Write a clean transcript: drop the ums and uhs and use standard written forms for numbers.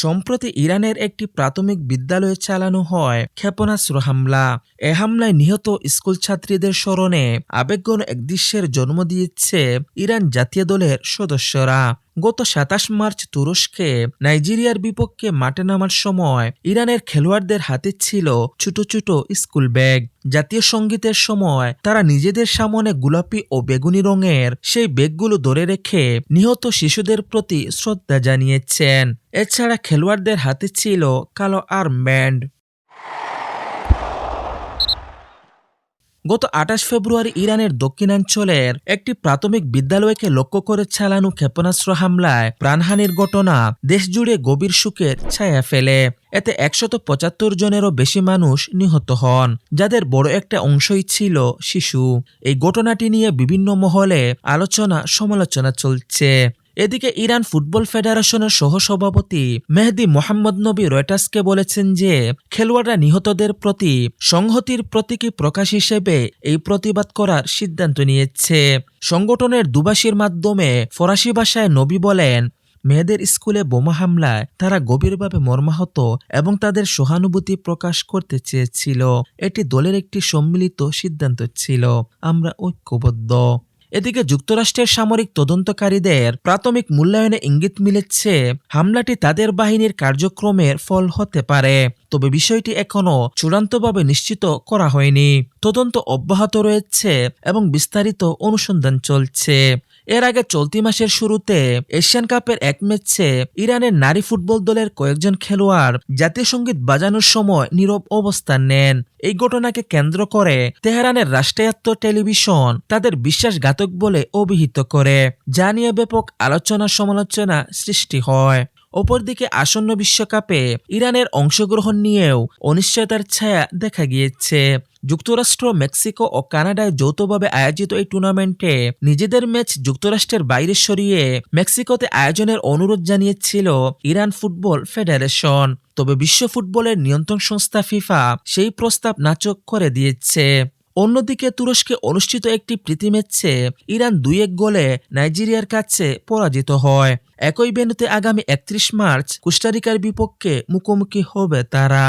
সম্প্রতি ইরানের একটি প্রাথমিক বিদ্যালয়ে চালানো হয় ক্ষেপণাস্ত্র হামলা। এ হামলায় নিহত স্কুল ছাত্রীদের স্মরণে আবেগঘন এক দৃশ্যের জন্ম দিয়েছে ইরান জাতীয় দলের সদস্যরা। গত ২৭ মার্চ তুরস্কে নাইজেরিয়ার বিপক্ষে মাঠে নামার সময় ইরানের খেলোয়াড়দের হাতে ছিল ছোট ছোট স্কুল ব্যাগ। জাতীয় সঙ্গীতের সময় তারা নিজেদের সামনে গোলাপি ও বেগুনি রঙের সেই ব্যাগগুলো ধরে রেখে নিহত শিশুদের প্রতি শ্রদ্ধা জানিয়েছেন। এছাড়া খেলোয়াড়দের হাতে ছিল কালো আর্মব্যান্ড। গত ২৮ ফেব্রুয়ারি ইরানের দক্ষিণাঞ্চলের একটি প্রাথমিক বিদ্যালয়কে লক্ষ্য করে চালানো ক্ষেপণাস্ত্র হামলায় প্রাণহানির ঘটনা দেশজুড়ে গভীর শোকের ছায়া ফেলে। এতে ১৭৫ জনেরও বেশি মানুষ নিহত হন, যাদের বড় একটা অংশই ছিল শিশু। এই ঘটনাটি নিয়ে বিভিন্ন মহলে আলোচনা সমালোচনা চলছে। এদিকে ইরান ফুটবল ফেডারেশনের সহসভাপতি মেহদি মোহাম্মদ নবী রয়টার্সকে বলেছেন যে খেলোয়াড়রা নিহতদের প্রতি সংহতির প্রতীকী প্রকাশ হিসেবে এই প্রতিবাদ করার সিদ্ধান্ত নিয়েছে। সংগঠনের দুভাষীর মাধ্যমে ফরাসি ভাষায় নবী বলেন, মেয়েদের স্কুলে বোমা হামলায় তারা গভীরভাবে মর্মাহত এবং তাদের সহানুভূতি প্রকাশ করতে চেয়েছিল। এটি দলের একটি সম্মিলিত সিদ্ধান্ত ছিল। আমরা ঐক্যবদ্ধ। এদিকে যুক্তরাষ্ট্রের সামরিক তদন্তকারীদের প্রাথমিক মূল্যায়নে ইঙ্গিত মিলেছে হামলাটি তাদের বাহিনীর কার্যক্রমের ফল হতে পারে, তবে বিষয়টি এখনও চূড়ান্তভাবে নিশ্চিত করা হয়নি। তদন্ত অব্যাহত রয়েছে এবং বিস্তারিত অনুসন্ধান চলছে। এর আগে চলতি মাসের শুরুতে এশিয়ান কাপের এক ম্যাচে ইরানের নারী ফুটবল দলের কয়েকজন খেলোয়াড় জাতীয় সঙ্গীত বাজানোর সময় নীরব অবস্থান নেন। এই ঘটনাকে কেন্দ্র করে তেহরানের রাষ্ট্রায়ত্ত টেলিভিশন তাদের বিশ্বাসঘাতক বলে অভিহিত করে, যা নিয়ে ব্যাপক আলোচনা সমালোচনা সৃষ্টি হয়। অপরদিকে আসন্ন বিশ্বকাপে ইরানের অংশগ্রহণ নিয়েও অনিশ্চয়তার ছায়া দেখা গিয়েছে। যুক্তরাষ্ট্র, মেক্সিকো ও কানাডায় যৌথভাবে আয়োজিত এই টুর্নামেন্টে নিজেদের ম্যাচ যুক্তরাষ্ট্রের বাইরে সরিয়ে মেক্সিকোতে আয়োজনের অনুরোধ জানিয়েছিল ইরান ফুটবল ফেডারেশন। তবে বিশ্ব ফুটবলের নিয়ন্ত্রণ সংস্থা ফিফা সেই প্রস্তাব নাকচ করে দিয়েছে। অন্যদিকে তুরস্কে অনুষ্ঠিত একটি প্রীতি ম্যাচে ইরান ২-১ গোলে নাইজেরিয়ার কাছে পরাজিত হয়। একই ভেন্যুতে আগামী ৩১ মার্চ কোস্টারিকার বিপক্ষে মুখোমুখি হবে তারা।